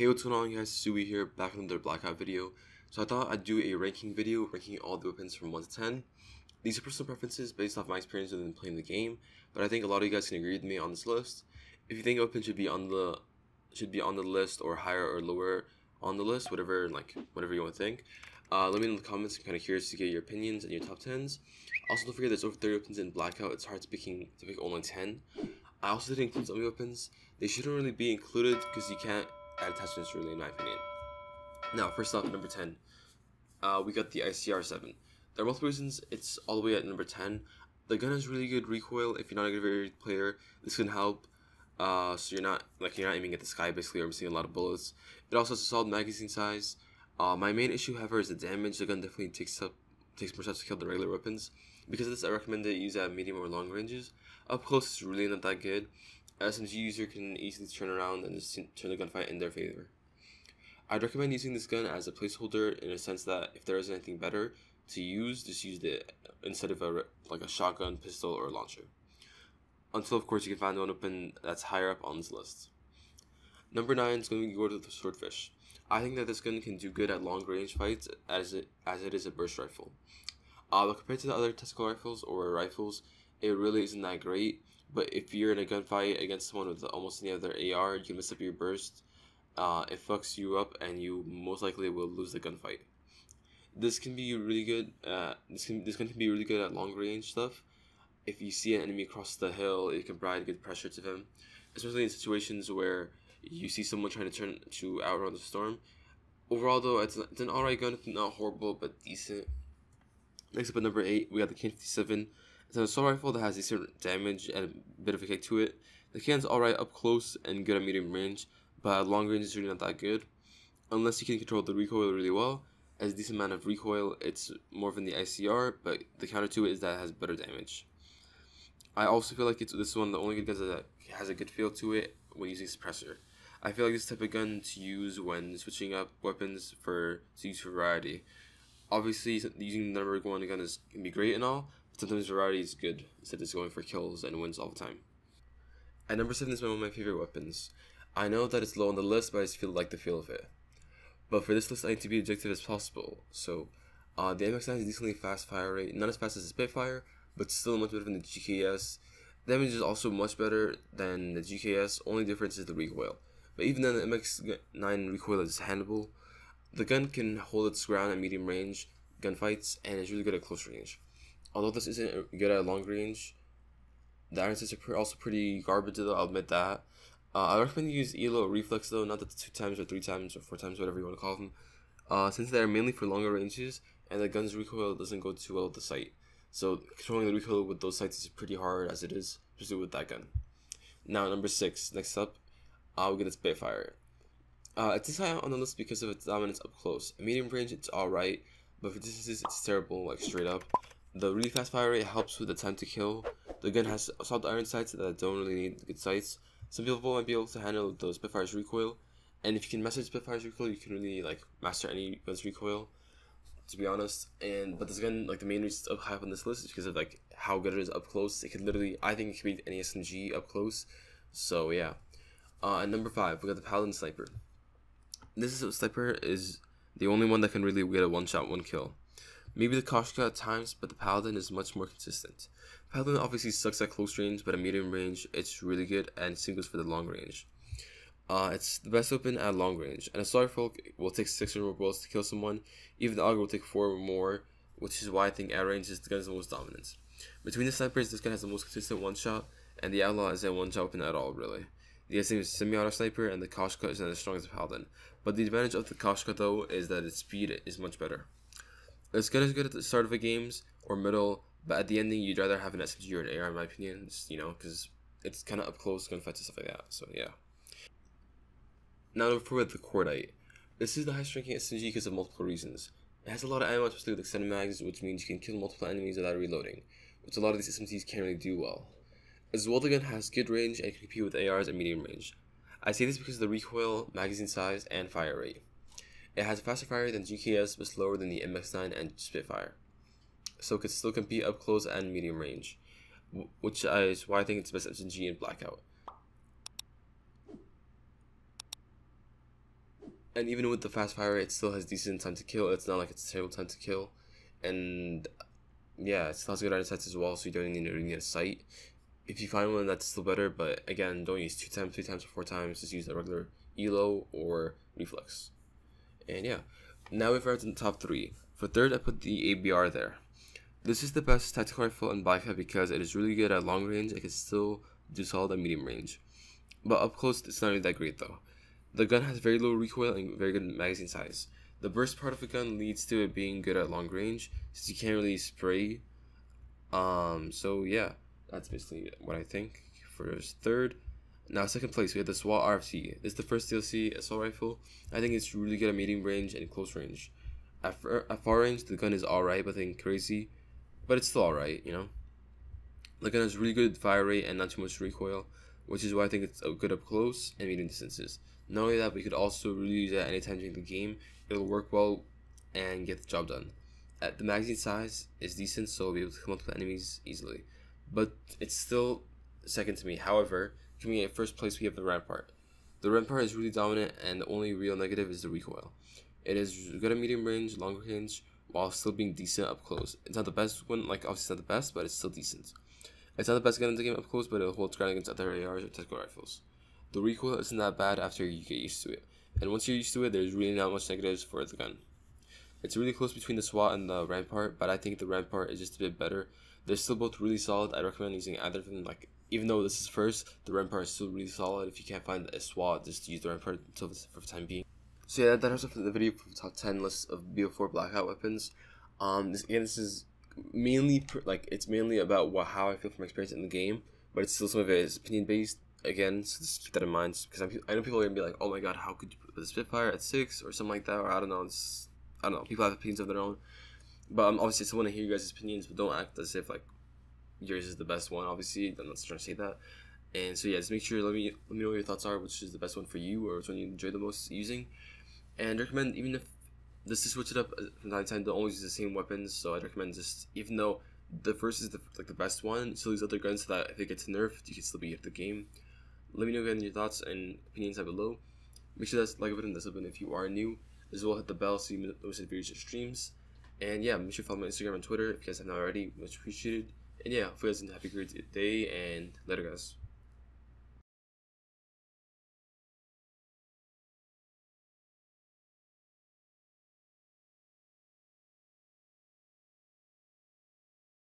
Hey, what's going on guys, Sahsouh here, back with another Blackout video. So I thought I'd do a ranking video, ranking all the weapons from 1 to 10. These are personal preferences based off my experience within playing the game, but I think a lot of you guys can agree with me on this list. If you think a weapon should be on the list or higher or lower on the list, whatever you want to think, let me know in the comments. I'm kind of curious to get your opinions and your top 10s. Also, don't forget there's over 30 weapons in Blackout. It's hard to pick only 10. I also did include some weapons. They shouldn't really be included because you can't add attachments really, in my opinion. Now, first off, number 10, we got the ICR7. There are multiple reasons it's all the way at number 10. The gun has really good recoil. If you're not a good varied player, this can help. So you're not aiming at the sky basically or missing a lot of bullets. It also has a solid magazine size. My main issue, however, is the damage. The gun definitely takes more steps to kill than regular weapons. Because of this, I recommend that you use at medium or long ranges. Up close, it's really not that good. SMG user can easily turn around and just turn the gunfight in their favor. I'd recommend using this gun as a placeholder in a sense that if there isn't anything better to use, just use it instead of a shotgun, pistol, or launcher. Until, of course, you can find one weapon that's higher up on this list. Number 9 is going to go to the Swordfish. I think that this gun can do good at long range fights as it is a burst rifle. But compared to the other tactical rifles or rifles, it really isn't that great. But if you're in a gunfight against someone with almost any other AR, you mess up your burst, it fucks you up and you most likely will lose the gunfight. This can be really good. This gun can be really good at long range stuff. If you see an enemy across the hill, it can provide good pressure to them, especially in situations where you see someone trying to outrun the storm. Overall, though, it's an alright gun. It's not horrible, but decent. Next up at number 8, we got the K57. It's an assault rifle that has decent damage and a bit of a kick to it. The can's alright up close and good at medium range, but at long range it's really not that good. Unless you can control the recoil really well. It has a decent amount of recoil. It's more than the ICR, but the counter to it is that it has better damage. I also feel like this is one of the only good guns that has a good feel to it when using suppressor. I feel like this type of gun to use when switching up weapons to use for variety. Obviously, using the number 1 gun can be great and all, but sometimes variety is good instead of just going for kills and wins all the time. At number 7 is one of my favorite weapons. I know that it's low on the list, but I just like the feel of it. But for this list, I need to be objective as possible. So, the MX9 is decently fast fire rate, not as fast as the Spitfire, but still much better than the GKS. The damage is also much better than the GKS, only difference is the recoil. But even then, the MX9 recoil is handleable. The gun can hold its ground at medium range gunfights, and is really good at close range. Although this isn't good at long range, the iron sights are also pretty garbage though, I'll admit that. I recommend you use ELO or Reflex though, not the 2 times or 3 times or 4 times, whatever you want to call them. Since they are mainly for longer ranges, and the gun's recoil doesn't go too well with the sight. So controlling the recoil with those sights is pretty hard as it is, especially with that gun. Now number 6, next up, we get the Spitfire. It's this high on the list because of its dominance up close. At medium range, it's alright, but for distances, it's terrible, like straight up. The really fast fire rate helps with the time to kill. The gun has solid iron sights that don't really need good sights. Some people might be able to handle the Spitfire's recoil, and if you can master Spitfire's recoil, you can really master any gun's recoil, to be honest. But this gun, the main reason it's up high on this list is because of how good it is up close. It can literally, I think it can beat any SMG up close. So yeah. At number 5, we got the Paladin Sniper. This sniper is the only one that can really get a one-shot, one-kill. Maybe the Koshka at times, but the Paladin is much more consistent. Paladin obviously sucks at close range, but at medium range, it's really good, and same goes for the long range. It's the best weapon at long range. And a assault rifle will take 6 or more bullets to kill someone. Even the auger will take 4 or more, which is why I think at range the gun is the most dominant. Between the snipers, this gun has the most consistent one-shot, and the Outlaw isn't a one-shot weapon at all, really. The same is semi-auto sniper, and the Koshka isn't as strong as the Paladin. But the advantage of the Koshka though is that its speed is much better. This gun is good at the start of the games or middle, but at the ending you'd rather have an SMG or an AR in my opinion, because it's kind of up close gunfights and stuff like that. So yeah. Now number 4 with the Cordite. This is the highest ranking SMG because of multiple reasons. It has a lot of ammo, especially with extended mags, which means you can kill multiple enemies without reloading, which a lot of these SMGs can't really do well. As well, the gun has good range and can compete with ARs at medium range. I say this because of the recoil, magazine size, and fire rate. It has a faster fire rate than GKS, but slower than the MX9 and Spitfire. So it could still compete up close and medium range, which is why I think it's the best SMG in Blackout. And even with the fast fire rate, it still has decent time to kill. It's not like it's a terrible time to kill. And yeah, it still has good iron sights as well, so you don't even need a sight. If you find one, that's still better, but again, don't use 2 times, 3 times, or 4 times. Just use the regular elo or reflex. And yeah, now we've arrived in the top 3. For third, I put the ABR there. This is the best tactical rifle in Blackout because it is really good at long range. It can still do solid at medium range, but up close, it's not really that great though. The gun has very low recoil and very good magazine size. The burst part of the gun leads to it being good at long range, since you can't really spray. So yeah, that's basically what I think for third. Now second place, we have the Swat RTF. This is the first DLC assault rifle. I think it's really good at medium range and close range. At far range, the gun is alright, but nothing crazy. But it's still alright, you know. The gun has really good fire rate and not too much recoil, which is why I think it's good up close and medium distances. Not only that, we could also really use it at any time during the game. It'll work well and get the job done. The magazine size is decent, so we'll be able to come up with enemies easily. But it's still second to me. However, coming in first place, we have the Rampart. The Rampart is really dominant, and the only real negative is the recoil. It is good at medium range, long range, while still being decent up close. It's not the best one, like obviously it's not the best, but it's still decent. It's not the best gun in the game up close, but it holds ground against other ARs or tactical rifles. The recoil isn't that bad after you get used to it, and once you're used to it, there's really not much negatives for the gun. It's really close between the SWAT and the Rampart, but I think the Rampart is just a bit better. They're still both really solid. I recommend using either of them. Like, even though this is first, the Rampart is still really solid. If you can't find a SWAT, just use the Rampart for the time being. So yeah, that was it for the video for the top 10 list of Bo4 Blackout weapons. This is mainly it's mainly about how I feel from my experience in the game, but it's still some of it is opinion based. Again, so just keep that in mind because I know people are gonna be like, oh my god, how could you put the Spitfire at 6 or something like that, or I don't know. I don't know. People have opinions of their own, but obviously, I still want to hear you guys' opinions, but don't act as if like yours is the best one. Obviously, I'm not trying to say that. And so yeah, just make sure let me know what your thoughts are, which is the best one for you, or which one you enjoy the most using. And I recommend, even if just to switch it up from time to time, don't always use the same weapons. So I'd recommend just, even though the first is the best one, still use other guns so that if it gets nerfed, you can still be at the game. Let me know again your thoughts and opinions down below. Make sure that's like button, button if you are new. As well, hit the bell so you notice videos or streams. And yeah, make sure to follow my Instagram and Twitter if you guys have not already. Much appreciated. And yeah, hope you guys have a great day, and later guys.